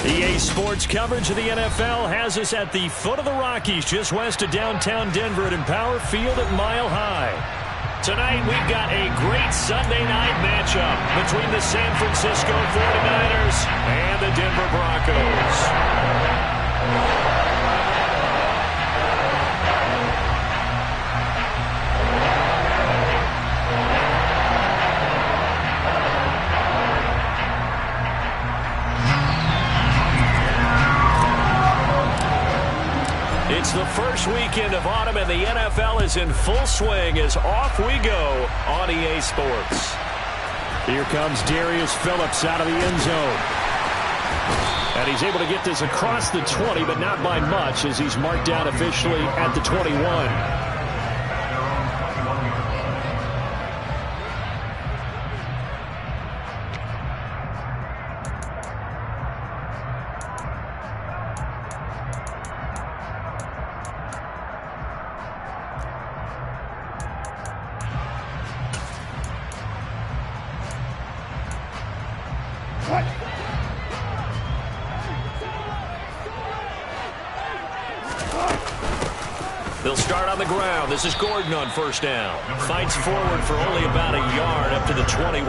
EA Sports coverage of the NFL has us at the foot of the Rockies, just west of downtown Denver at Empower Field at Mile High. Tonight, we've got a great Sunday night matchup between the San Francisco 49ers and the Denver Broncos. It's the first weekend of autumn, and the NFL is in full swing as off we go on EA Sports. Here comes Darius Phillips out of the end zone. And he's able to get this across the 20, but not by much, as he's marked down officially at the 21. They'll start on the ground. This is Gordon on first down. Fights forward for only about a yard up to the 21.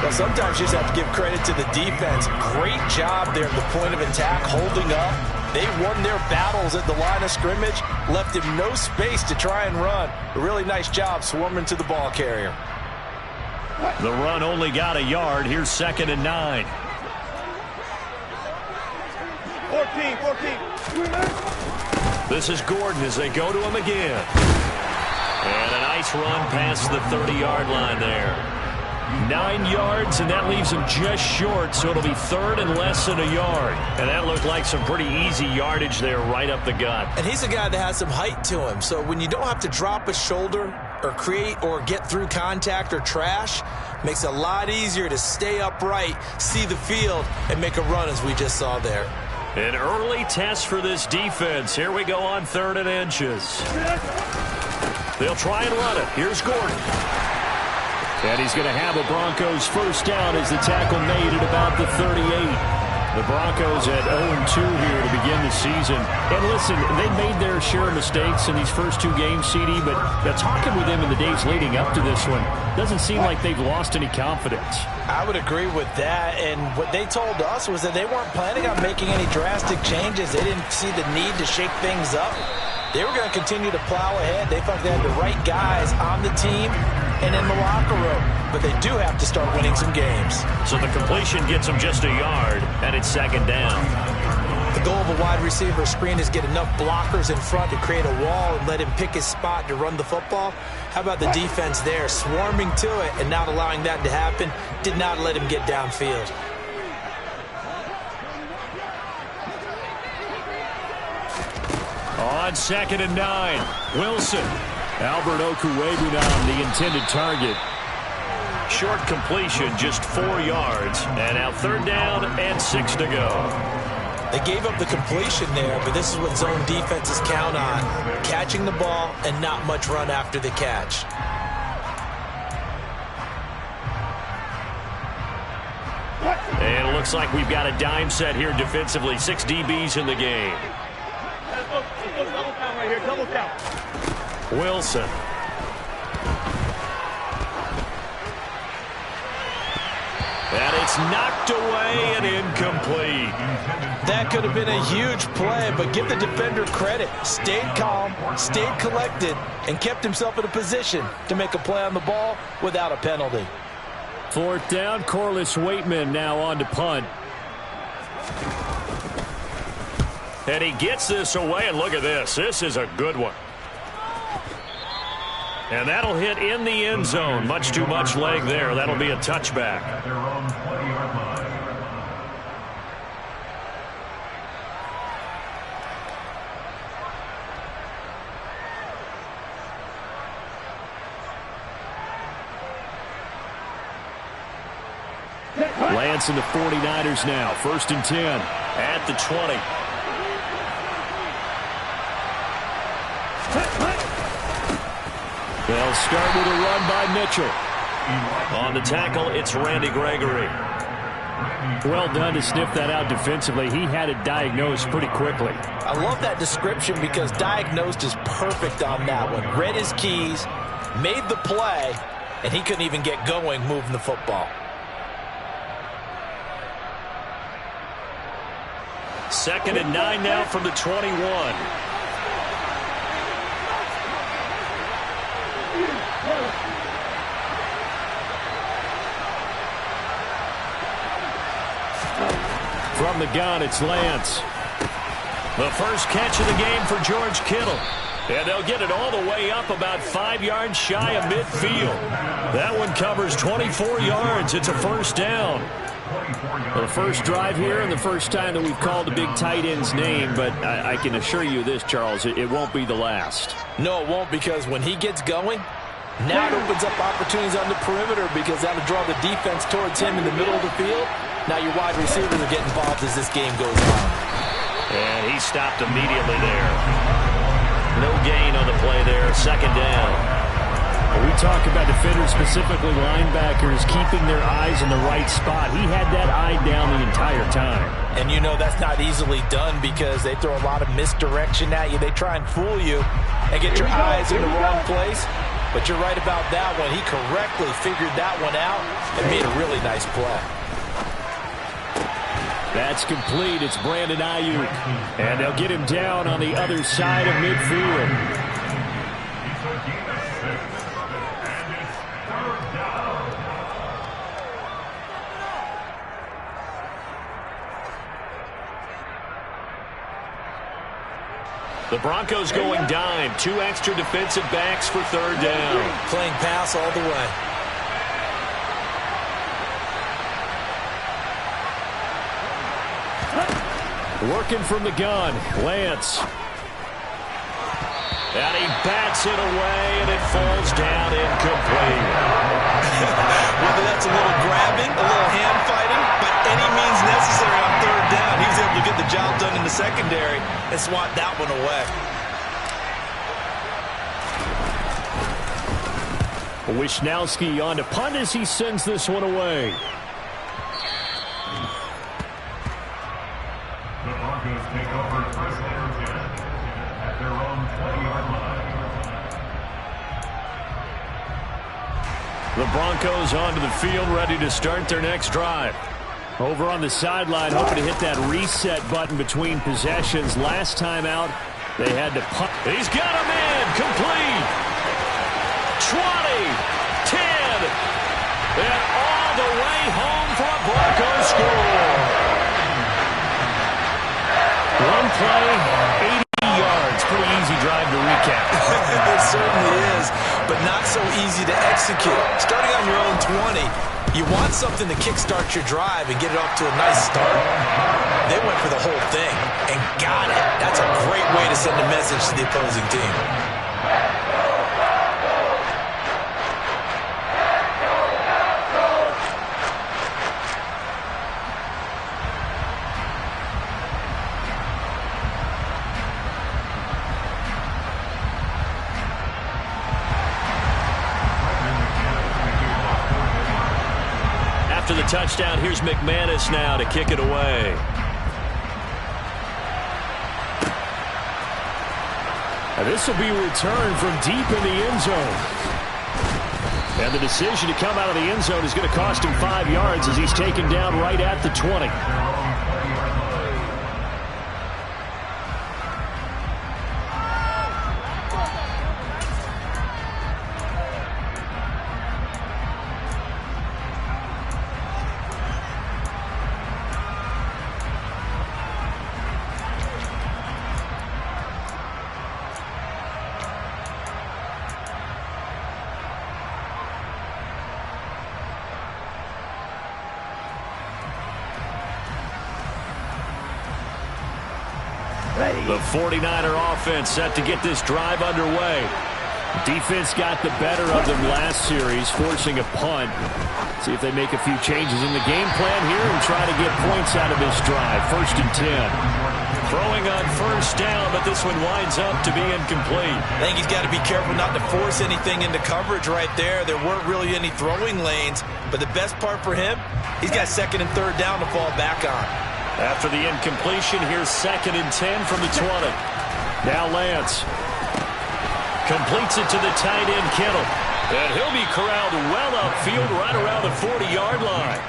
Well, sometimes you just have to give credit to the defense. Great job there at the point of attack, holding up. They won their battles at the line of scrimmage, left him no space to try and run. A really nice job swarming to the ball carrier. The run only got a yard. Here's 2nd and 9. 14. This is Gordon as they go to him again. And a nice run past the 30-yard line there. 9 yards, and that leaves him just short, so it'll be 3rd and less than a yard. And that looked like some pretty easy yardage there right up the gut. And he's a guy that has some height to him, so when you don't have to drop a shoulder or create or get through contact or trash, makes it a lot easier to stay upright, see the field, and make a run as we just saw there. An early test for this defense. Here we go on 3rd and inches. They'll try and run it. Here's Gordon. And he's going to have a Broncos first down as the tackle made at about the 38. The Broncos at 0-2 here to begin the season. And listen, they made their share of mistakes in these first 2 games, CD, but talking with them in the days leading up to this one, doesn't seem like they've lost any confidence. I would agree with that, and what they told us was that they weren't planning on making any drastic changes. They didn't see the need to shake things up. They were going to continue to plow ahead. They felt they had the right guys on the team and in the locker room, but they do have to start winning some games. So the completion gets them just a yard, and it's 2nd down. The goal of a wide receiver screen is get enough blockers in front to create a wall and let him pick his spot to run the football. How about the defense there, swarming to it and not allowing that to happen? Did not let him get downfield. On 2nd and 9, Wilson. Albert Okuebu now the intended target. Short completion, just 4 yards. And now 3rd down and 6 to go. They gave up the completion there, but this is what zone defenses count on. Catching the ball and not much run after the catch. And it looks like we've got a dime set here defensively. 6 DBs in the game. Double count. Wilson. And it's knocked away and incomplete. That could have been a huge play, but give the defender credit. Stayed calm, stayed collected, and kept himself in a position to make a play on the ball without a penalty. 4th down, Corliss Waitman now on to punt. And he gets this away, and look at this. This is a good one. And that'll hit in the end zone. Much too much leg there. That'll be a touchback. Lance and the 49ers now. 1st and 10 at the 20. They'll start with a run by Mitchell. On the tackle, it's Randy Gregory. Well done to sniff that out defensively. He had it diagnosed pretty quickly. I love that description because diagnosed is perfect on that one. Read his keys, made the play, and he couldn't even get going moving the football. Second and 9 now from the 21. From the gun, it's Lance. The first catch of the game for George Kittle. And they'll get it all the way up about 5 yards shy of midfield. That one covers 24 yards. It's a first down. The first drive here and the first time that we've called the big tight end's name, but I can assure you this, Charles, it won't be the last. No, it won't, because when he gets going, now it opens up opportunities on the perimeter because that'll draw the defense towards him in the middle of the field. Now your wide receivers will get involved as this game goes on. And he stopped immediately there. No gain on the play there. Second down. We talk about defenders, specifically linebackers, keeping their eyes in the right spot. He had that eye down the entire time. And you know that's not easily done because they throw a lot of misdirection at you. They try and fool you and get your eyes in the wrong place. But you're right about that one. He correctly figured that one out and made a really nice play. That's complete. It's Brandon Ayuk. And they'll get him down on the other side of midfield. The Broncos going dime. 2 extra defensive backs for third down. Playing pass all the way. Working from the gun, Lance. And he bats it away, and it falls down incomplete. Whether that's a little grabbing, a little hand fighting, but any means necessary on third down. He was able to get the job done in the secondary and swat that one away. Wishnowski on to punt as he sends this one away. The Broncos take over first and 10 at their own 20-yard line. The Broncos onto the field, ready to start their next drive. Over on the sideline, hoping to hit that reset button between possessions. Last time out, they had to punt. He's got him in, complete. 20, 10, and all the way home for a Broncos score. One play, 80 yards. Pretty easy drive to recap. It certainly is, but not so easy to execute. Starting on your own 20, you want something to kickstart your drive and get it off to a nice start. They went for the whole thing and got it. That's a great way to send a message to the opposing team. After the touchdown, here's McManus now to kick it away. And this will be returned from deep in the end zone. And the decision to come out of the end zone is going to cost him 5 yards as he's taken down right at the 20. The 49er offense set to get this drive underway. Defense got the better of them last series, forcing a punt. See if they make a few changes in the game plan here and try to get points out of this drive. First and 10. Throwing on first down, but this one winds up to be incomplete. I think he's got to be careful not to force anything into coverage right there. There weren't really any throwing lanes, but the best part for him, he's got second and third down to fall back on. After the incompletion, here's 2nd and 10 from the 20. Now Lance completes it to the tight end, Kittle. And he'll be corralled well upfield right around the 40-yard line.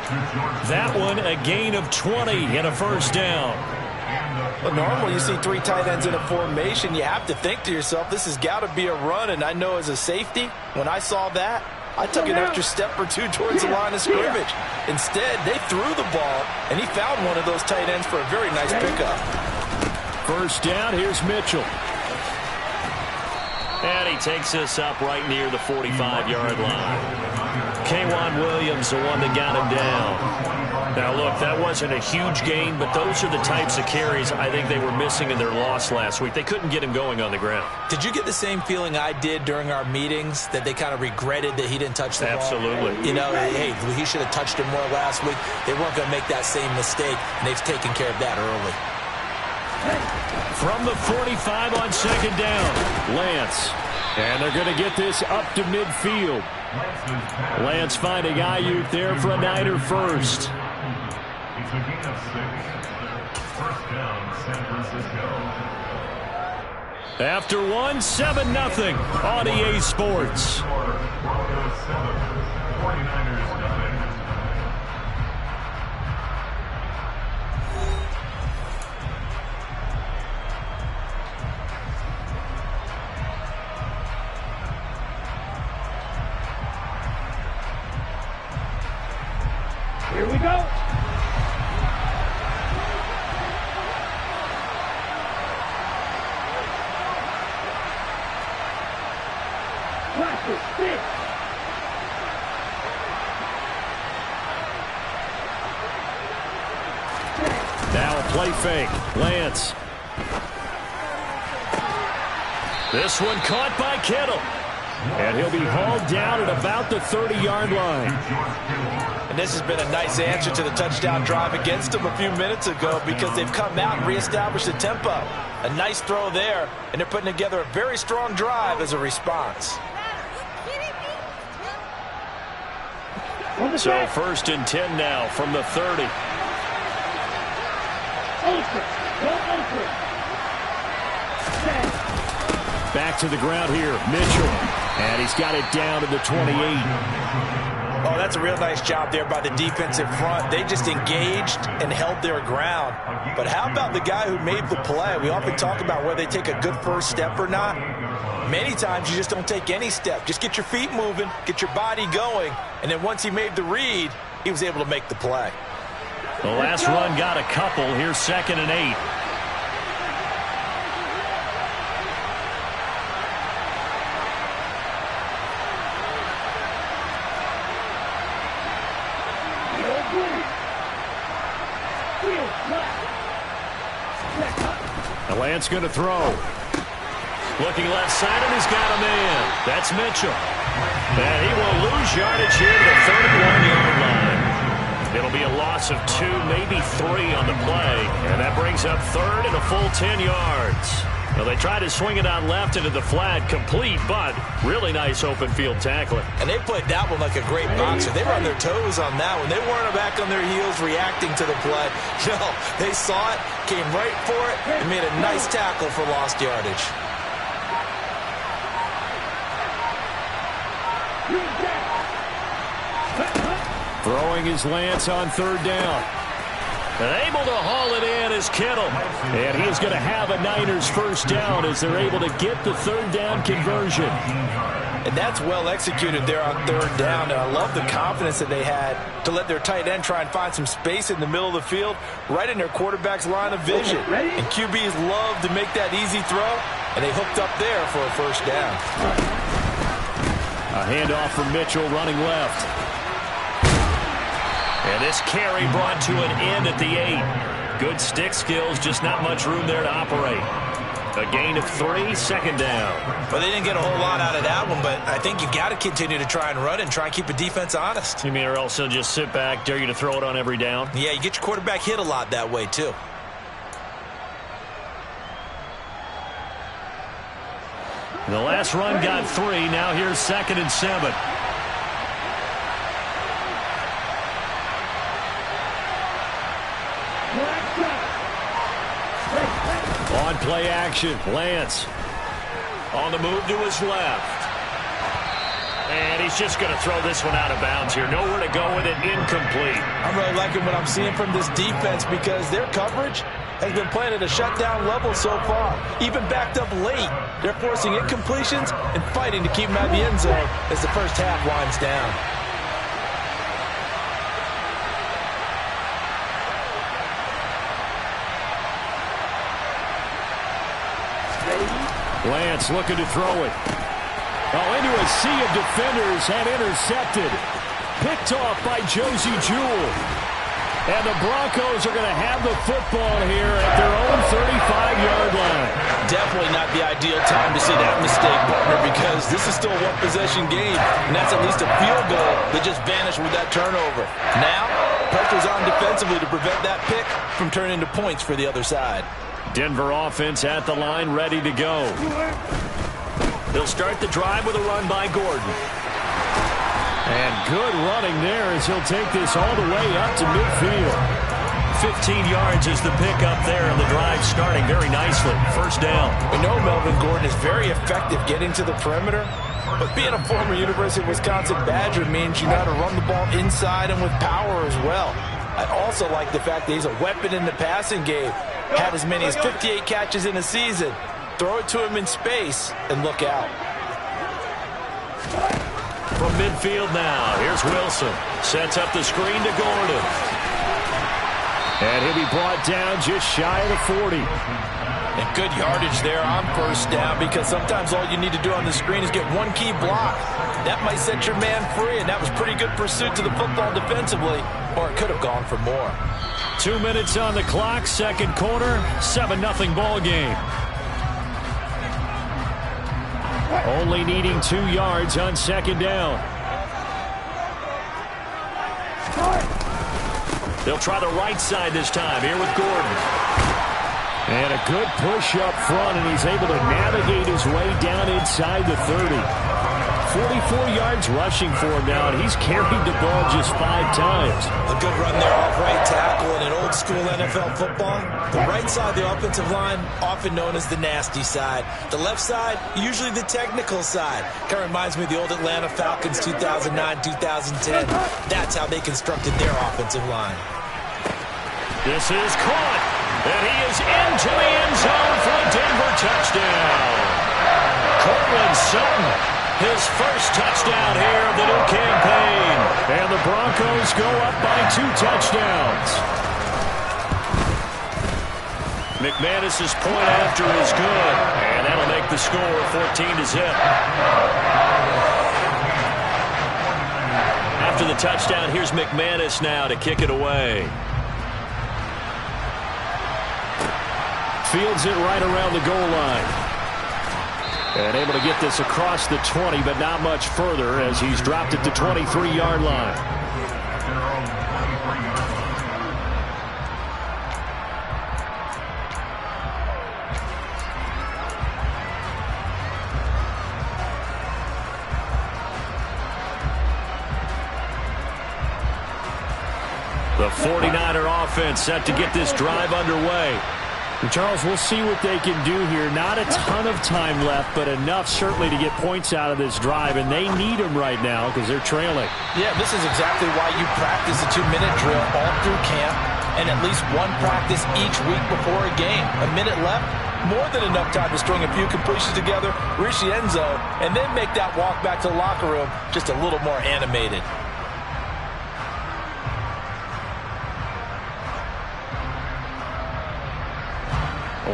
That one a gain of 20 and a first down. Well, normally you see 3 tight ends in a formation. You have to think to yourself, this has got to be a run. And I know as a safety, when I saw that, I took an extra step or two towards the line of scrimmage. Instead, they threw the ball, and he found one of those tight ends for a very nice pickup. First down, here's Mitchell. And he takes us up right near the 45-yard line. K'Wan Williams, the one that got him down. Now, look, that wasn't a huge gain, but those are the types of carries I think they were missing in their loss last week. They couldn't get him going on the ground. Did you get the same feeling I did during our meetings, that they kind of regretted that he didn't touch the ball? Absolutely. You know, hey, he should have touched him more last week. They weren't going to make that same mistake, and they've taken care of that early. From the 45 on second down, Lance. And they're going to get this up to midfield. Lance finding Ayuk there for a Niner first. It's a gain of 6. First down, San Francisco. After 7-0 on EA Sports. Broncos 7, 49ers 9. Here we go. Practice, stick. Now a play fake. Lance. This one caught by Kittle. And he'll be hauled down at about the 30-yard line. And this has been a nice answer to the touchdown drive against them a few minutes ago, because they've come out and reestablished the tempo. A nice throw there, and they're putting together a very strong drive as a response. So 1st and 10 now from the 30. Back to the ground here, Mitchell. And he's got it down to the 28. Oh, that's a real nice job there by the defensive front. They just engaged and held their ground. But how about the guy who made the play? We often talk about whether they take a good first step or not. Many times you just don't take any step. Just get your feet moving, get your body going, and then once he made the read, he was able to make the play. The last run got a couple. Here's 2nd and 8. The Lance going to throw. Looking left side, and he's got a man. That's Mitchell. And he will lose yardage here to the 31-yard line. It'll be a loss of 2, maybe 3 on the play. And that brings up 3rd and a full 10 yards. Well, they tried to swing it out left into the flat, complete, but really nice open field tackling. And they played that one like a great boxer. They were on their toes on that one. They weren't back on their heels reacting to the play. No, they saw it, came right for it, and made a nice tackle for lost yardage. Throwing his Lance on 3rd down. And able to haul it in is Kittle. And he is going to have a Niners first down as they're able to get the 3rd down conversion. And that's well executed there on 3rd down. And I love the confidence that they had to let their tight end try and find some space in the middle of the field, right in their quarterback's line of vision. And QBs love to make that easy throw, and they hooked up there for a first down. A handoff from Mitchell running left. And this carry brought to an end at the 8. Good stick skills, just not much room there to operate. A gain of 3, 2nd down. Well, they didn't get a whole lot out of that one, but I think you've got to continue to try and run and try and keep the defense honest. You mean, or else they'll just sit back, dare you to throw it on every down? Yeah, you get your quarterback hit a lot that way, too. The last run got 3. Now here's 2nd and 7. On play action, Lance. On the move to his left. And he's just going to throw this one out of bounds here. Nowhere to go with it. Incomplete. I'm really liking what I'm seeing from this defense because their coverage has been playing at a shutdown level so far. Even backed up late, they're forcing incompletions and fighting to keep them out of the end zone as the first half winds down. Lance looking to throw it. Oh, into a sea of defenders and intercepted. Picked off by Josie Jewell. And the Broncos are going to have the football here at their own 35-yard line. Definitely not the ideal time to see that mistake, partner, because this is still a one-possession game, and that's at least a field goal that just vanished with that turnover. Now, pressure's on defensively to prevent that pick from turning into points for the other side. Denver offense at the line, ready to go. They'll start the drive with a run by Gordon. And good running there as he'll take this all the way up to midfield. 15 yards is the pickup there, and the drive starting very nicely. First down. We know Melvin Gordon is very effective getting to the perimeter, but being a former University of Wisconsin Badger means you know how to run the ball inside and with power as well. I also like the fact that he's a weapon in the passing game. Had as many as 58 catches in a season. Throw it to him in space and look out. From midfield now, here's Wilson. Sets up the screen to Gordon. And he'll be brought down just shy of the 40. And good yardage there on first down, because sometimes all you need to do on the screen is get one key block. That might set your man free, and that was pretty good pursuit to the football defensively, or it could have gone for more. 2 minutes on the clock, second quarter, 7-0 ball game. Only needing 2 yards on second down. They'll try the right side this time here with Gordon. And a good push up front, and he's able to navigate his way down inside the 30. 44 yards rushing for him now, and he's carried the ball just 5 times. A good run there off right tackle in an old-school NFL football. The right side of the offensive line, often known as the nasty side. The left side, usually the technical side. Kind of reminds me of the old Atlanta Falcons 2009-2010. That's how they constructed their offensive line. This is caught, and he is into the end zone for a Denver touchdown. Cortland Sutton. His first touchdown here of the new campaign. And the Broncos go up by 2 touchdowns. McManus's point after is good. And that'll make the score 14-0. After the touchdown, here's McManus now to kick it away. Fields it right around the goal line. And able to get this across the 20, but not much further as he's dropped it to 23-yard line. The 49er offense set to get this drive underway. And Charles, we'll see what they can do here. Not a ton of time left, but enough certainly to get points out of this drive, and they need them right now because they're trailing. Yeah, this is exactly why you practice a 2-minute drill all through camp and at least one practice each week before a game. A minute left, more than enough time to string a few completions together, reach the end zone, and then make that walk back to the locker room just a little more animated.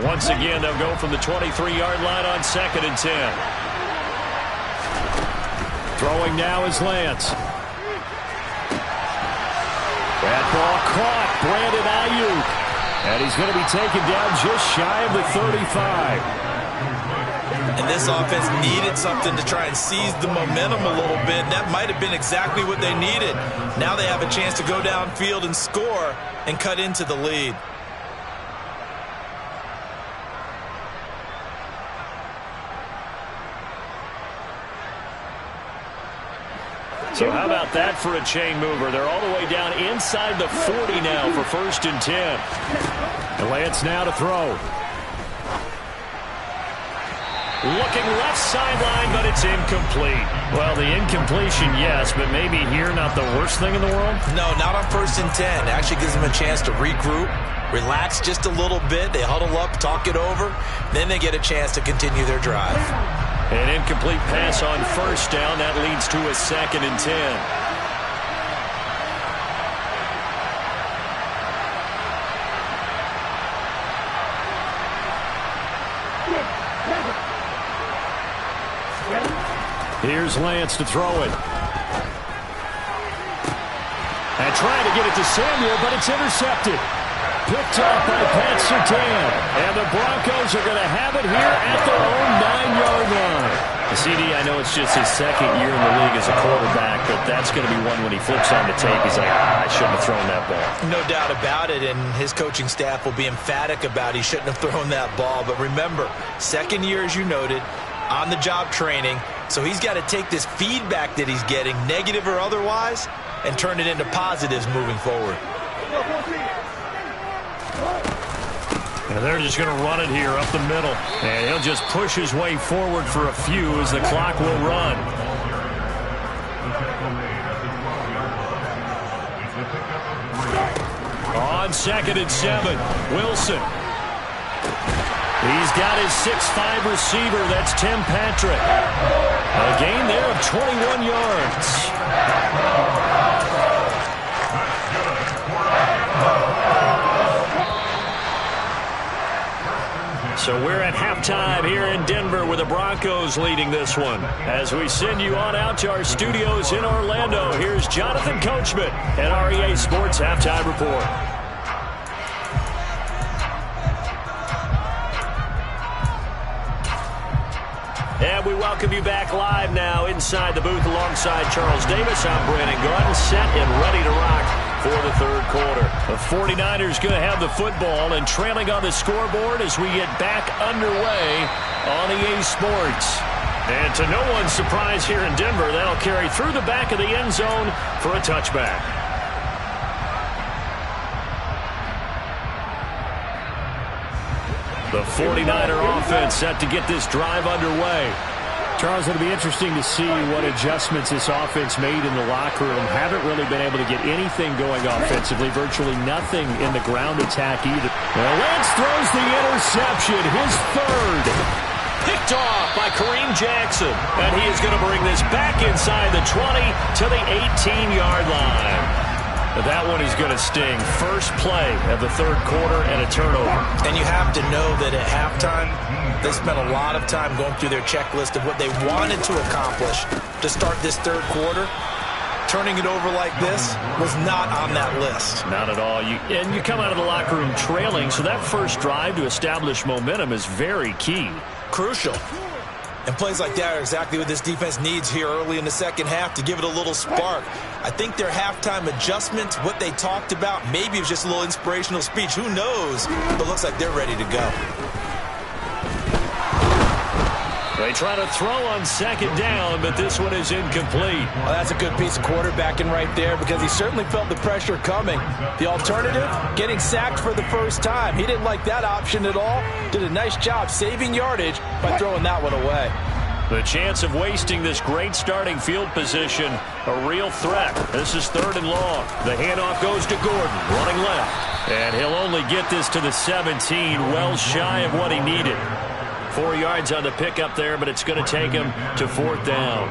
Once again, they'll go from the 23-yard line on 2nd and 10. Throwing now is Lance. That ball caught. Brandon Ayuk. And he's going to be taken down just shy of the 35. And this offense needed something to try and seize the momentum a little bit. That might have been exactly what they needed. Now they have a chance to go downfield and score and cut into the lead. So how about that for a chain mover? They're all the way down inside the 40 now for 1st and 10. And Lance now to throw. Looking left sideline, but it's incomplete. Well, the incompletion, yes, but maybe here not the worst thing in the world? No, not on 1st and 10. Actually gives them a chance to regroup, relax just a little bit. They huddle up, talk it over. Then they get a chance to continue their drive. An incomplete pass on 1st down. That leads to a 2nd and 10. Here's Lance to throw it. And trying to get it to Samuel, but it's intercepted. Picked off by Pat Surtain. And the Broncos are going to have it here at their own 9-yard line. CD, I know it's just his 2nd year in the league as a quarterback, but that's going to be one when he flips on the tape. He's like, I shouldn't have thrown that ball. No doubt about it, and his coaching staff will be emphatic about he shouldn't have thrown that ball. But remember, 2nd year, as you noted, on-the-job training. So he's got to take this feedback that he's getting, negative or otherwise, and turn it into positives moving forward. And they're just going to run it here up the middle. And he'll just push his way forward for a few as the clock will run. On 2nd and 7, Wilson. He's got his 6'5" receiver. That's Tim Patrick. A gain there of 21 yards. So we're at halftime here in Denver with the Broncos leading this one. As we send you on out to our studios in Orlando, here's Jonathan Coachman at REA Sports Halftime Report. And we welcome you back live now inside the booth alongside Charles Davis. I'm Brandon Garden, set and ready to rock for the 3rd quarter. The 49ers going to have the football and trailing on the scoreboard as we get back underway on EA Sports. And to no one's surprise here in Denver, that'll carry through the back of the end zone for a touchback. The 49er offense set to get this drive underway. Charles, it'll be interesting to see what adjustments this offense made in the locker room. Haven't really been able to get anything going offensively. Virtually nothing in the ground attack either. Well, Lance throws the interception, his 3rd. Picked off by Kareem Jackson. And he is going to bring this back inside the 20 to the 18-yard line. That one is going to sting. First play of the 3rd quarter and a turnover. And you have to know that at halftime, they spent a lot of time going through their checklist of what they wanted to accomplish to start this 3rd quarter. Turning it over like this was not on that list. Not at all. And you come out of the locker room trailing, so that first drive to establish momentum is very key. Crucial. And plays like that are exactly what this defense needs here early in the 2nd half to give it a little spark. I think their halftime adjustments, what they talked about, maybe it was just a little inspirational speech. Who knows? But looks like they're ready to go. They try to throw on 2nd down, but this one is incomplete. Well, that's a good piece of quarterbacking right there because he certainly felt the pressure coming. The alternative, getting sacked for the first time. He didn't like that option at all. Did a nice job saving yardage by throwing that one away. The chance of wasting this great starting field position, a real threat. This is 3rd and long. The handoff goes to Gordon, running left. And he'll only get this to the 17, well shy of what he needed. 4 yards on the pickup there, but it's going to take him to 4th down.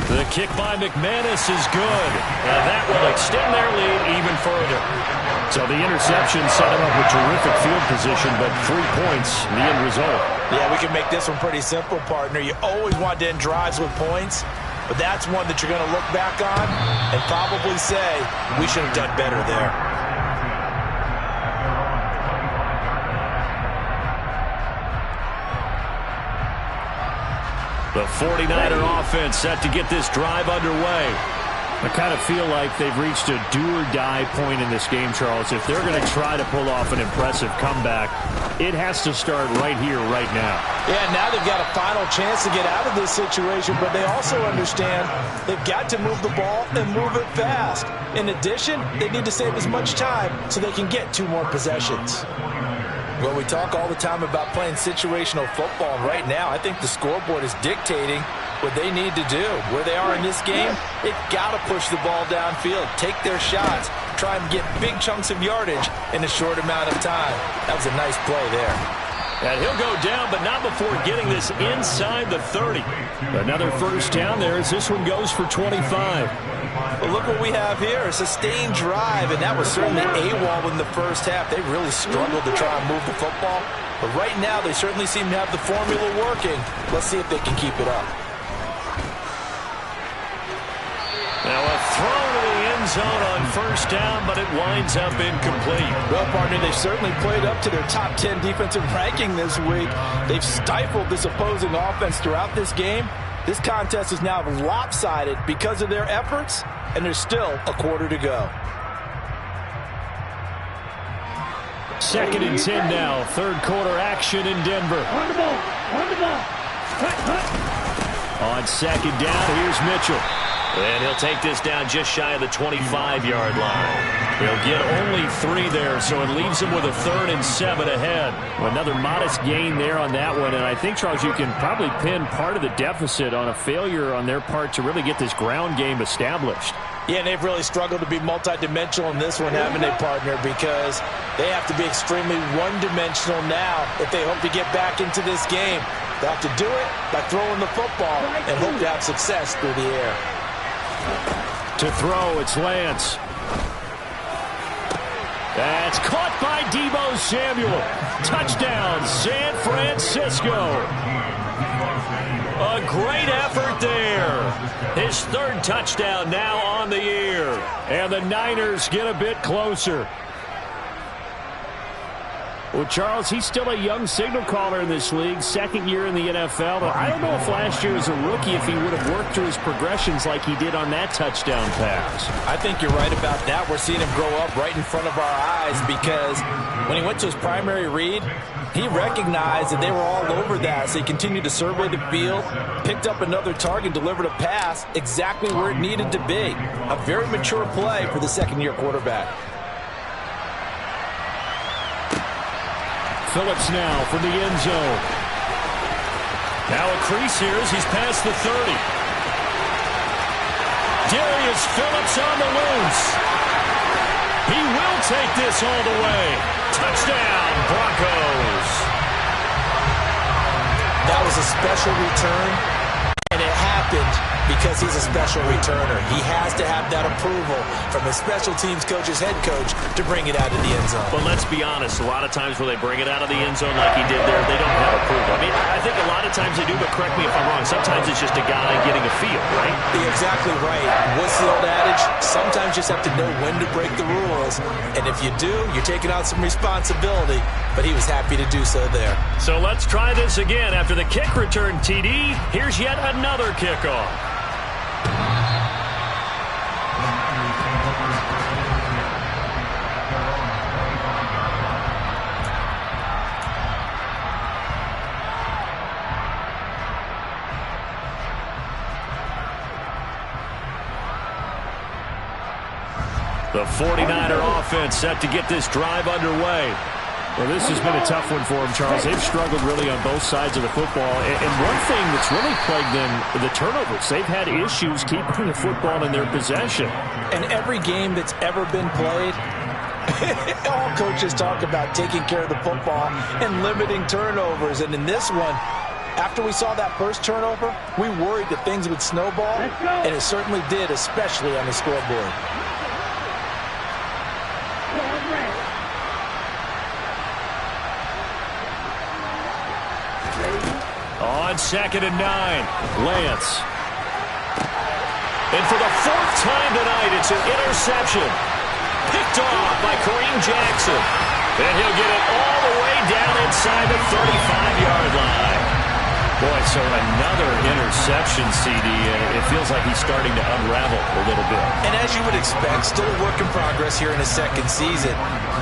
The kick by McManus is good. And that will extend their lead even further. So the interception set him up with terrific field position, but 3 points, the end result. Yeah, we can make this one pretty simple, partner. You always want to end drives with points, but that's one that you're going to look back on and probably say, we should have done better there. The 49er offense set to get this drive underway. I kind of feel like they've reached a do-or-die point in this game, Charles. If they're going to try to pull off an impressive comeback, it has to start right here, right now. Yeah, now they've got a final chance to get out of this situation, but they also understand they've got to move the ball and move it fast. In addition, they need to save as much time so they can get 2 more possessions. Well, we talk all the time about playing situational football, and right now I think the scoreboard is dictating what they need to do. Where they are in this game, they've got to push the ball downfield, take their shots, try and get big chunks of yardage in a short amount of time. That was a nice play there. And he'll go down, but not before getting this inside the 30. Another first down there as this one goes for 25. Well, look what we have here, a sustained drive, and that was certainly AWOL in the first half. They really struggled to try and move the football, but right now they certainly seem to have the formula working. Let's see if they can keep it up. Now a throw to the end zone on first down, but it winds up incomplete. Well, partner, they've certainly played up to their top 10 defensive ranking this week. They've stifled this opposing offense throughout this game. This contest is now lopsided because of their efforts, and there's still a quarter to go. 2nd and 10 now. 3rd quarter action in Denver. On the ball. On the ball. On 2nd down, here's Mitchell. And he'll take this down just shy of the 25-yard line. He'll get only 3 there, so it leaves him with a 3rd and 7 ahead. Another modest gain there on that one, and I think, Charles, you can probably pin part of the deficit on a failure on their part to really get this ground game established. Yeah, and they've really struggled to be multidimensional in this one, haven't they, partner? Because they have to be extremely one-dimensional now if they hope to get back into this game. They'll have to do it by throwing the football and hope to have success through the air. To throw, it's Lance. That's caught by Deebo Samuel. Touchdown, San Francisco. A great effort there. His 3rd touchdown now on the year. And the Niners get a bit closer. Well, Charles, he's still a young signal caller in this league, 2nd year in the NFL. I don't know if last year as a rookie if he would have worked through his progressions like he did on that touchdown pass. I think you're right about that. We're seeing him grow up right in front of our eyes because when he went to his primary read, he recognized that they were all over that, so he continued to survey the field, picked up another target, delivered a pass exactly where it needed to be. A very mature play for the 2nd-year quarterback. Phillips now from the end zone. Now a crease here as he's past the 30. Darius Phillips on the loose. He will take this all the way. Touchdown, Broncos. That was a special return, and it happened because he's a special returner. He has to have that approval from his special teams coach's head coach to bring it out of the end zone. But let's be honest, a lot of times when they bring it out of the end zone like he did there, they don't have approval. I mean, I think a lot of times they do, but correct me if I'm wrong. Sometimes it's just a guy getting a feel, right? You're exactly right. What's the old adage? Sometimes you just have to know when to break the rules. And if you do, you're taking on some responsibility. But he was happy to do so there. So let's try this again. After the kick return, TD, here's yet another kickoff. The 49er offense set to get this drive underway. Well, this has been a tough one for them, Charles. They've struggled really on both sides of the football. And one thing that's really plagued them, the turnovers. They've had issues keeping the football in their possession. And every game that's ever been played, all coaches talk about taking care of the football and limiting turnovers. And in this one, after we saw that first turnover, we worried that things would snowball. And it certainly did, especially on the scoreboard. On 2nd and 9, Lance. And for the 4th time tonight, it's an interception. Picked off by Kareem Jackson. And he'll get it all the way down inside the 35-yard line. Boy, So another interception, CD. It feels like he's starting to unravel a little bit. And as you would expect, still a work in progress here in his second season.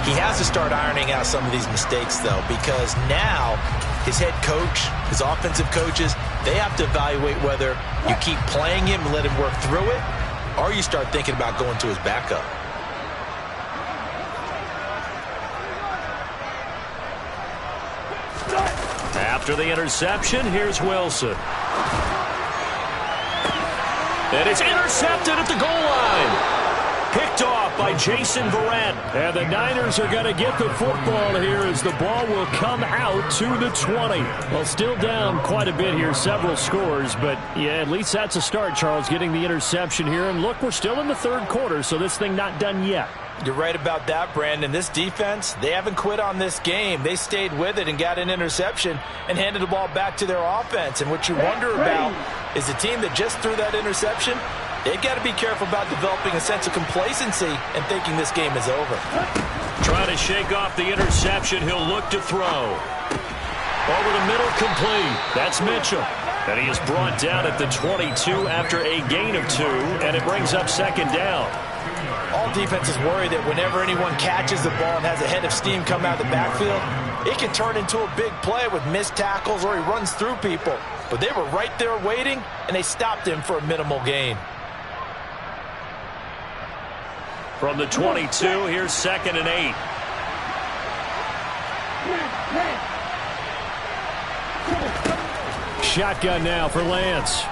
He has to start ironing out some of these mistakes, though, because now his head coach, his offensive coaches, they have to evaluate whether you keep playing him and let him work through it, or you start thinking about going to his backup. After the interception, here's Wilson. And it's intercepted at the goal line. Picked off by Jason Verrett. And the Niners are going to get the football here as the ball will come out to the 20. Well, still down quite a bit here, several scores. But, yeah, at least that's a start, Charles, getting the interception here. And, look, we're still in the third quarter, so this thing not done yet. You're right about that, Brandon. This defense, they haven't quit on this game. They stayed with it and got an interception and handed the ball back to their offense. And what you wonder about is the team that just threw that interception, they've got to be careful about developing a sense of complacency and thinking this game is over. Trying to shake off the interception. He'll look to throw. Over the middle, complete. That's Mitchell. And he is brought down at the 22 after a gain of 2, and it brings up second down. All defenses worry that whenever anyone catches the ball and has a head of steam come out of the backfield, it can turn into a big play with missed tackles or he runs through people. But they were right there waiting, and they stopped him for a minimal gain. From the 22, here's 2nd and 8. Shotgun now for Lance.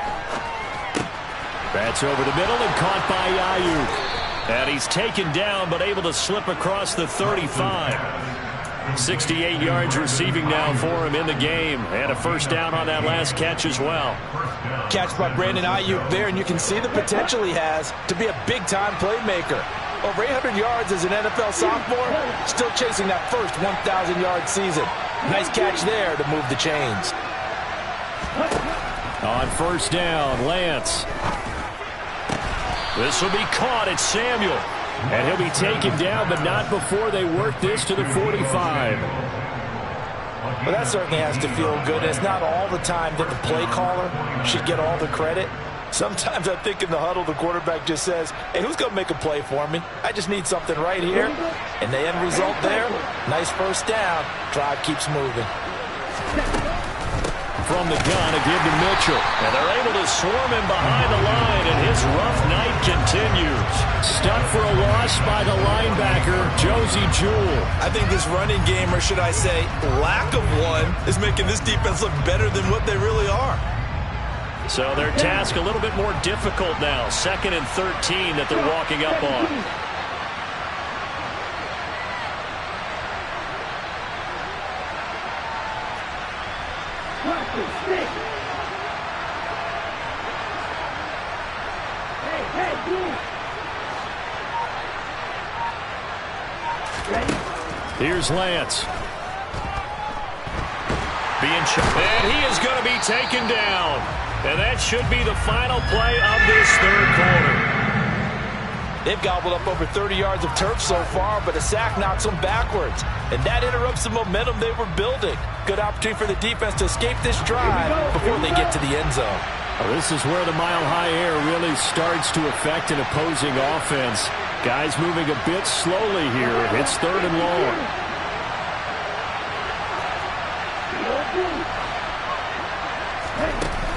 That's over the middle and caught by Ayuk. And he's taken down but able to slip across the 35. 68 yards receiving now for him in the game. And a first down on that last catch as well. Catch by Brandon Ayuk there, and you can see the potential he has to be a big-time playmaker. Over 800 yards as an NFL sophomore, still chasing that first 1,000-yard season. Nice catch there to move the chains. On first down, Lance. This will be caught at Samuel. And he'll be taken down, but not before they work this to the 45. Well, that certainly has to feel good. It's not all the time that the play caller should get all the credit. Sometimes I think in the huddle, the quarterback just says, hey, who's going to make a play for me? I just need something right here. And the end result there, nice first down. Drive keeps moving. From the gun, a give to Mitchell. And they're able to swarm him behind the line, and his rough night continues. Stuck for a loss by the linebacker, Josie Jewell. I think this running game, or should I say lack of one, is making this defense look better than what they really are. So their task a little bit more difficult now. 2nd and 13 that they're walking up on. Here's Lance. And he is going to be taken down. And that should be the final play of this third quarter. They've gobbled up over 30 yards of turf so far, but a sack knocks them backwards. And that interrupts the momentum they were building. Good opportunity for the defense to escape this drive before they get to the end zone. Well, this is where the mile-high air really starts to affect an opposing offense. Guys moving a bit slowly here. It's 3rd and long.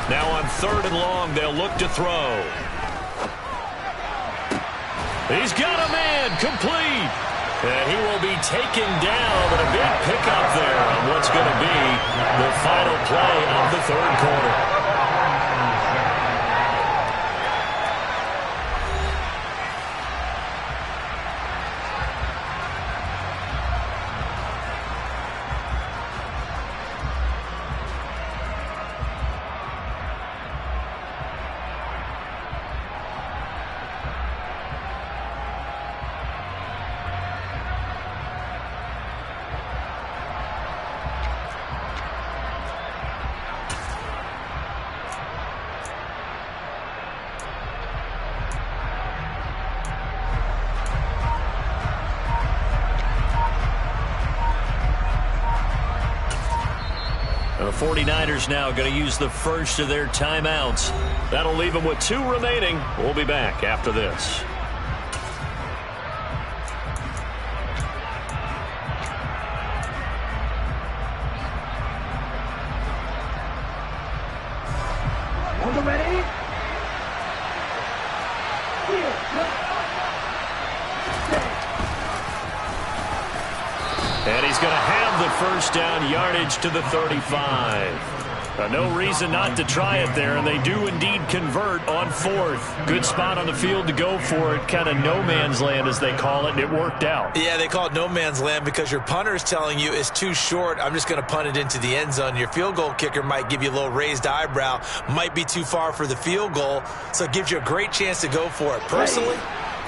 Now on 3rd and long, they'll look to throw. He's got a man, complete. And he will be taken down, but a big pickup there on what's going to be the final play of the third quarter. 49ers now going to use the first of their timeouts. That'll leave them with 2 remaining. We'll be back after this. Ready? And he's going to have the first down, yardage to the 35. No reason not to try it there, and they do indeed convert on 4th. Good spot on the field to go for it, kind of no man's land as they call it, and it worked out. Yeah, they call it no man's land because your punter is telling you it's too short. I'm just going to punt it into the end zone. Your field goal kicker might give you a little raised eyebrow, might be too far for the field goal, so it gives you a great chance to go for it. Personally,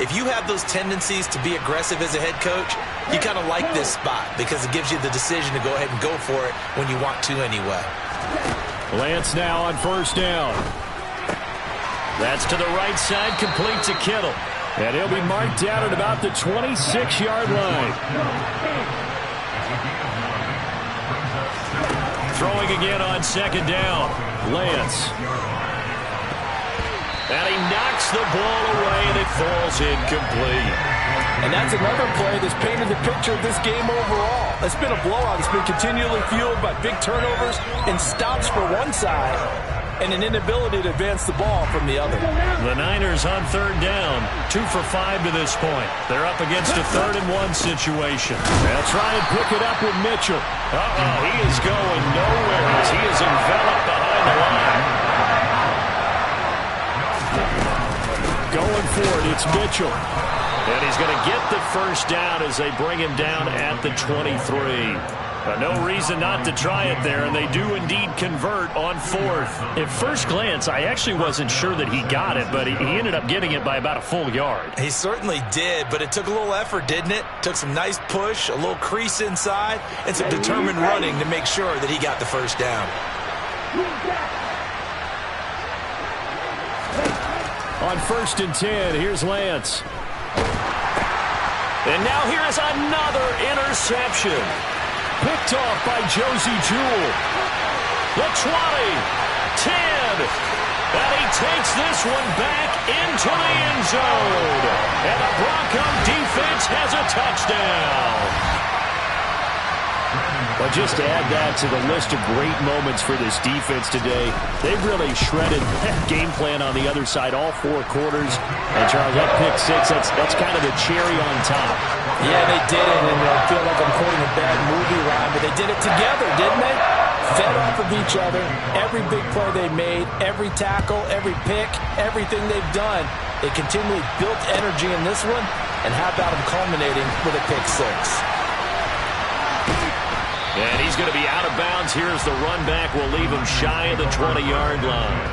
if you have those tendencies to be aggressive as a head coach, you kind of like this spot because it gives you the decision to go ahead and go for it when you want to anyway. Lance now on first down. That's to the right side, complete to Kittle. And he'll be marked down at about the 26-yard line. Throwing again on second down. Lance. And he knocks the ball away, and it falls incomplete. And that's another play that's painted the picture of this game overall. It's been a blowout. It's been continually fueled by big turnovers and stops for one side and an inability to advance the ball from the other. The Niners on third down, 2 for 5 to this point. They're up against a 3rd and 1 situation. They'll try and pick it up with Mitchell. He is going nowhere as he is enveloped behind the line. Going for it, it's Mitchell. And he's going to get the first down as they bring him down at the 23. No reason not to try it there, and they do indeed convert on 4th. At first glance, I actually wasn't sure that he got it, but he ended up getting it by about a full yard. He certainly did, but it took a little effort, didn't it? Took some nice push, a little crease inside, and some determined running to make sure that he got the first down. On 1st and 10, here's Lance. And now here is another interception. Picked off by Josie Jewell. The 20, 10, and he takes this one back into the end zone. And the Bronco defense has a touchdown. Well, just to add that to the list of great moments for this defense today, they've really shredded that game plan on the other side all 4 quarters. And Charles, that pick 6, that's kind of the cherry on top. Yeah, they did it, and I feel like I'm quoting a bad movie line, but they did it together, didn't they? Fed off of each other, every big play they made, every tackle, every pick, everything they've done. They continually built energy in this one, and how about them culminating with a pick 6? And he's going to be out of bounds. Here's the run back. We'll leave him shy of the 20-yard line.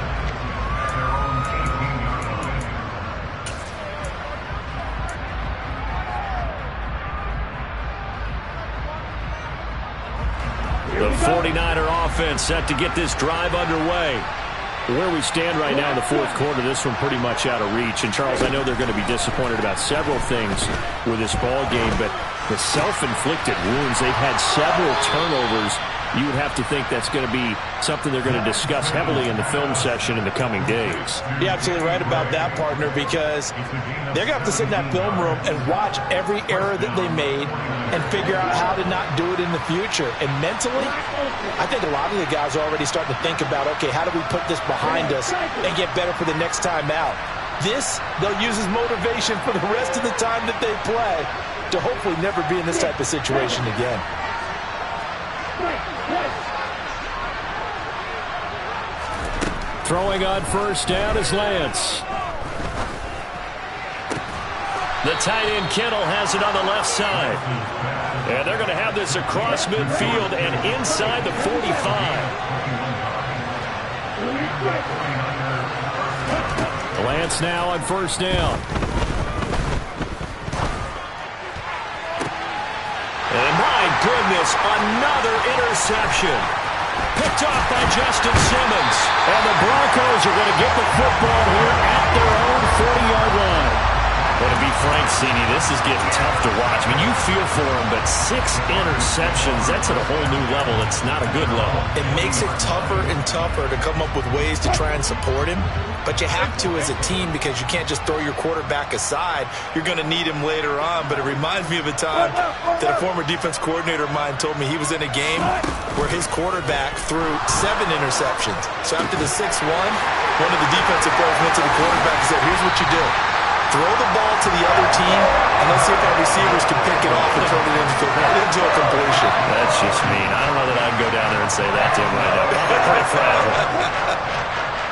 The 49er offense set to get this drive underway. Where we stand right now in the 4th quarter, this one pretty much out of reach. And, Charles, I know they're going to be disappointed about several things with this ball game, but the self-inflicted wounds, they've had several turnovers. You would have to think that's going to be something they're going to discuss heavily in the film session in the coming days. You're absolutely right about that, partner, because they're going to have to sit in that film room and watch every error that they made and figure out how to not do it in the future. And mentally, I think a lot of the guys are already starting to think about, okay, how do we put this behind us and get better for the next time out? This, they'll use as motivation for the rest of the time that they play to hopefully never be in this type of situation again. Throwing on first down is Lance. The tight end Kittle has it on the left side. And they're going to have this across midfield and inside the 45. Lance now on first down. And my goodness, another interception. Picked off by Justin Simmons. And the Broncos are going to get the football here at their own 40-yard line. It'll be frank, CD, this is getting tough to watch. I mean, you feel for him, but 6 interceptions, that's at a whole new level. It's not a good level. It makes it tougher and tougher to come up with ways to try and support him, but you have to as a team because you can't just throw your quarterback aside. You're going to need him later on, but it reminds me of a time that a former defense coordinator of mine told me he was in a game where his quarterback threw 7 interceptions. So after the 6-1, one of the defensive players went to the quarterback and said, here's what you do. Throw the ball to the other team, and let's see if our receivers can pick it off and turn it into a completion. That's just mean. I don't know that I'd go down there and say that to him right now. Probably pretty fragile.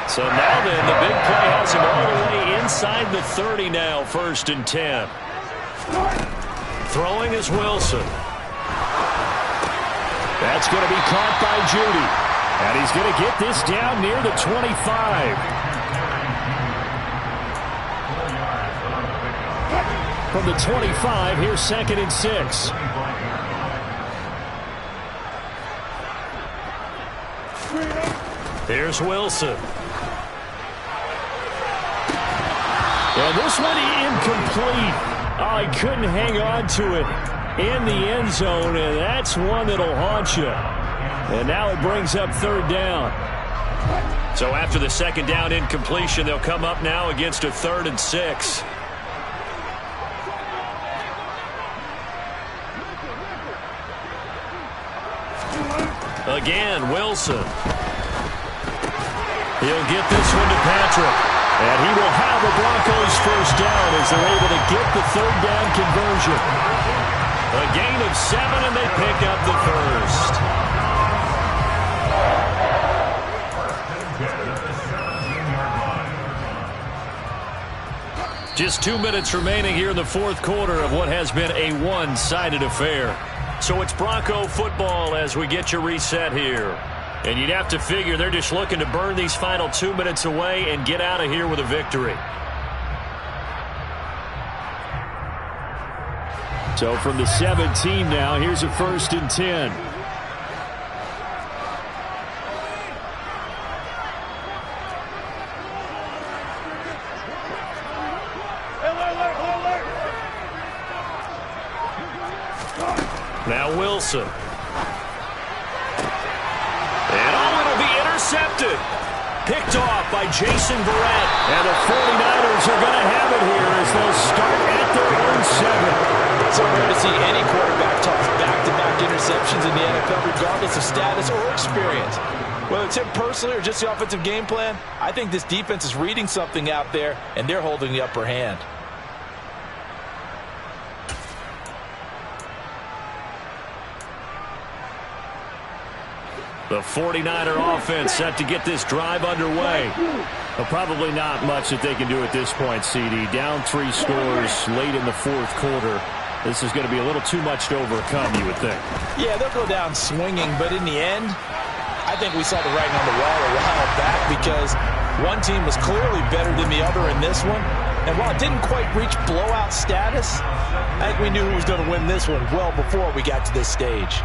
So now then, the big play has him all the way inside the 30 now, 1st and 10. Throwing is Wilson. That's going to be caught by Judy. And he's going to get this down near the 25. From the 25, here's 2nd and 6. Here's Wilson. And this one incomplete. Oh, he couldn't hang on to it in the end zone, and that's one that'll haunt you. And now it brings up 3rd down. So after the 2nd down incompletion, they'll come up now against a 3rd and 6. Again, Wilson. He'll get this one to Patrick. And he will have the Broncos 1st down as they're able to get the 3rd down conversion. A gain of 7, and they pick up the 1st. Just 2 minutes remaining here in the 4th quarter of what has been a one-sided affair. So it's Bronco football as we get you reset here. And you'd have to figure they're just looking to burn these final 2 minutes away and get out of here with a victory. So from the 17 now, here's a 1st and 10. Now Wilson. And it'll be intercepted. Picked off by Jason Verrett. And the 49ers are going to have it here as they'll start at their own 7. So rare to see any quarterback toss back-to-back interceptions in the NFL, regardless of status or experience. Whether it's him personally or just the offensive game plan, I think this defense is reading something out there, and they're holding the upper hand. The 49er offense set to get this drive underway. Well, probably not much that they can do at this point, CD. Down 3 scores late in the 4th quarter. This is going to be a little too much to overcome, you would think. Yeah, they'll go down swinging, but in the end, I think we saw the writing on the wall a while back because one team was clearly better than the other in this one. And while it didn't quite reach blowout status, I think we knew who was going to win this one well before we got to this stage.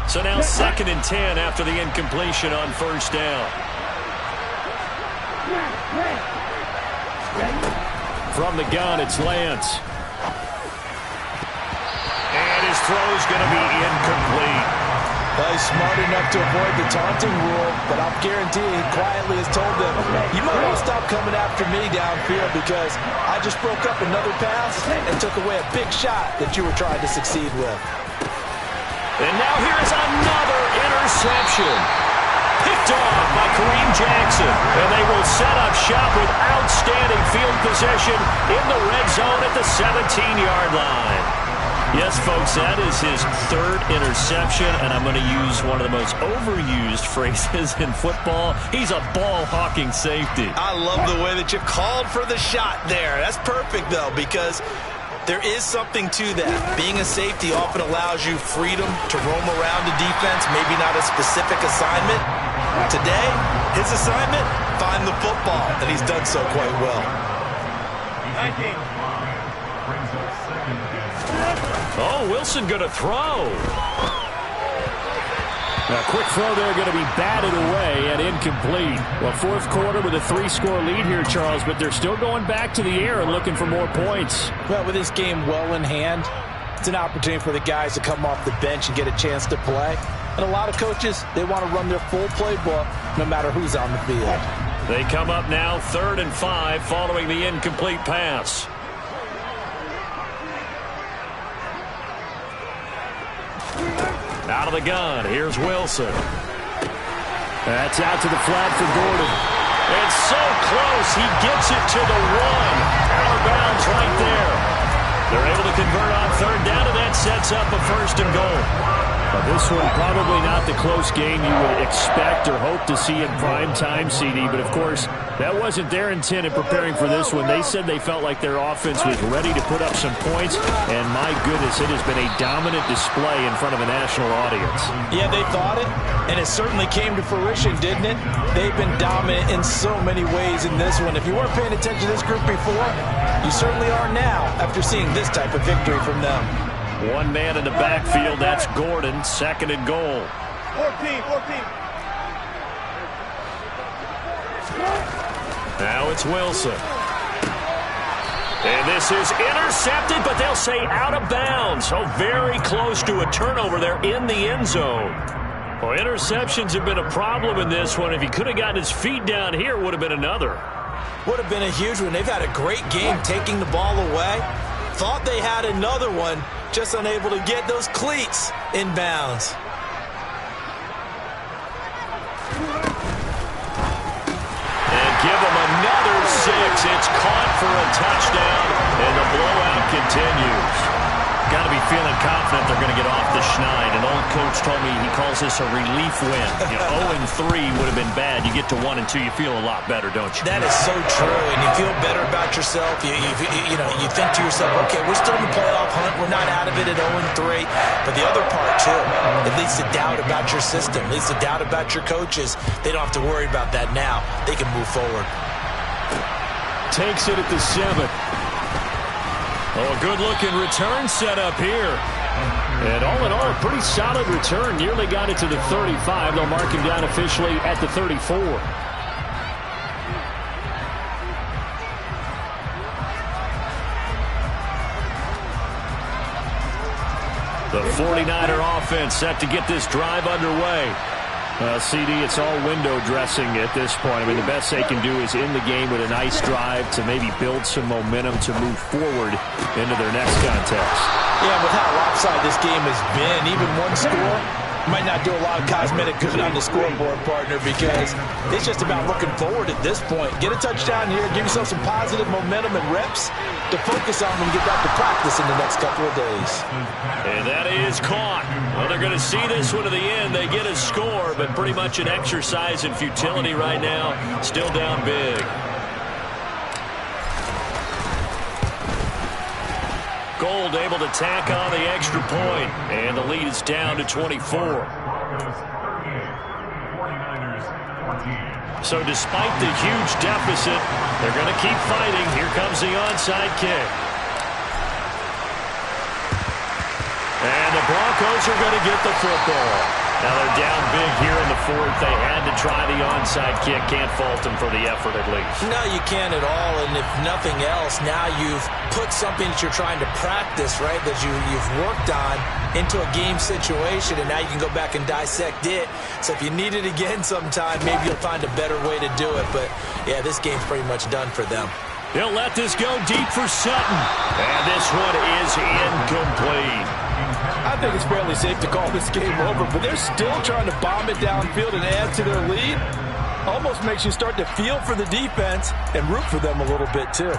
So now 2nd and 10 after the incompletion on 1st down. From the gun, it's Lance. And his throw's going to be incomplete. Well, he's smart enough to avoid the taunting rule, but I'll guarantee he quietly has told them, you might want to stop coming after me downfield because I just broke up another pass and took away a big shot that you were trying to succeed with. And now here's another interception. Picked off by Kareem Jackson. And they will set up shop with outstanding field possession in the red zone at the 17-yard line. Yes, folks, that is his 3rd interception, and I'm going to use one of the most overused phrases in football. He's a ball-hawking safety. I love the way that you called for the shot there. That's perfect, though, because there is something to that. Being a safety often allows you freedom to roam around the defense, maybe not a specific assignment. Today, his assignment, find the football, and he's done so quite well. Oh, Wilson going to throw. A quick throw there going to be batted away and incomplete. Well, fourth quarter with a 3-score lead here, Charles, but they're still going back to the air and looking for more points. Well, with this game well in hand, it's an opportunity for the guys to come off the bench and get a chance to play. And a lot of coaches, they want to run their full playbook no matter who's on the field. They come up now 3rd and 5 following the incomplete pass. Out of the gun, here's Wilson. That's out to the flat for Gordon. It's so close, he gets it to the 1. Out of bounds right there. They're able to convert on 3rd down, and that sets up a 1st and goal. Well, this one probably not the close game you would expect or hope to see in prime time, CD. But, of course, that wasn't their intent in preparing for this one. They said they felt like their offense was ready to put up some points. And, my goodness, it has been a dominant display in front of a national audience. Yeah, they thought it, and it certainly came to fruition, didn't it? They've been dominant in so many ways in this one. If you weren't paying attention to this group before, you certainly are now after seeing this type of victory from them. One man in the backfield, that's Gordon, 2nd and goal. 14. Now it's Wilson. And this is intercepted, but they'll say out of bounds. So very close to a turnover there in the end zone. Well, interceptions have been a problem in this one. If he could have gotten his feet down here, it would have been another. Would have been a huge one. They've had a great game taking the ball away. Thought they had another one, just unable to get those cleats in bounds. And give them another 6. It's caught for a touchdown, and the blowout continues. Got to be feeling confident they're going to get off the schneid. An old coach told me he calls this a relief win. 0-3 would have been bad. You get to 1 and 2, you feel a lot better, don't you? That is so true, and you feel better about yourself. You think to yourself, okay, we're still in the playoff hunt. We're not out of it at 0-3. But the other part, too, it leads to doubt about your system. It leads to doubt about your coaches. They don't have to worry about that now. They can move forward. Takes it at the 7. Oh, a good-looking return set up here. And all in all, a pretty solid return. Nearly got it to the 35. They'll mark him down officially at the 34. The 49er offense set to get this drive underway. CD, it's all window dressing at this point. I mean, the best they can do is end the game with a nice drive to maybe build some momentum to move forward into their next contest. Yeah, with how lopsided this game has been, even one score might not do a lot of cosmetic good on the scoreboard, partner, because it's just about looking forward at this point. Get a touchdown here, give yourself some positive momentum and reps to focus on when you get back to practice in the next couple of days. And that is caught. Well, they're going to see this one to the end. They get a score, but pretty much an exercise in futility right now. Still down big. Gold able to tack on the extra point, and the lead is down to 24. So despite the huge deficit, they're going to keep fighting. Here comes the onside kick. And the Broncos are going to get the football. Now they're down big here in the 4th. They had to try the onside kick. Can't fault them for the effort at least. No, you can't at all. And if nothing else, now you've put something that you're trying to practice, right, that you've worked on into a game situation, and now you can go back and dissect it. So if you need it again sometime, maybe you'll find a better way to do it. But, yeah, this game's pretty much done for them. They'll let this go deep for Sutton. And this one is incomplete. I think it's fairly safe to call this game over, but they're still trying to bomb it downfield and add to their lead. Almost makes you start to feel for the defense and root for them a little bit, too.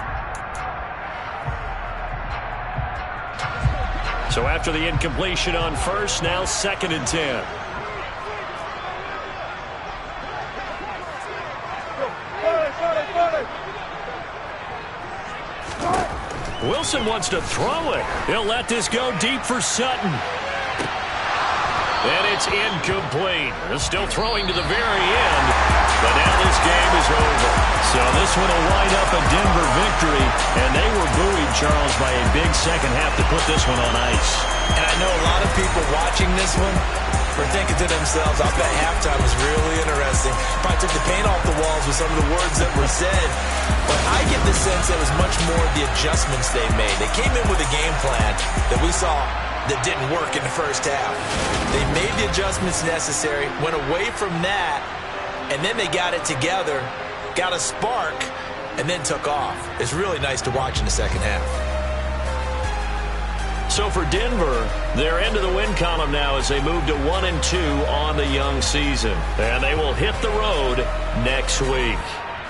So after the incompletion on 1st, now 2nd and 10. Wilson wants to throw it. He'll let this go deep for Sutton. And it's incomplete. They're still throwing to the very end. But now this game is over. So this one will wind up a Denver victory. And they were buoyed, Charles, by a big second half to put this one on ice. And I know a lot of people watching this one were thinking to themselves, I bet halftime was really interesting. Probably took the paint off the walls with some of the words that were said. But I get the sense it was much more the adjustments they made. They came in with a game plan that we saw that didn't work in the first half. They made the adjustments necessary, went away from that, and then they got it together, got a spark, and then took off. It's really nice to watch in the second half. So for Denver, they're into the win column now as they move to 1-2 on the young season. And they will hit the road next week.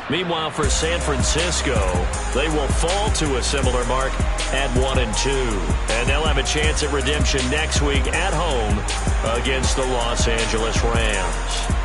Meanwhile, for San Francisco, they will fall to a similar mark at 1-2. And they'll have a chance at redemption next week at home against the Los Angeles Rams.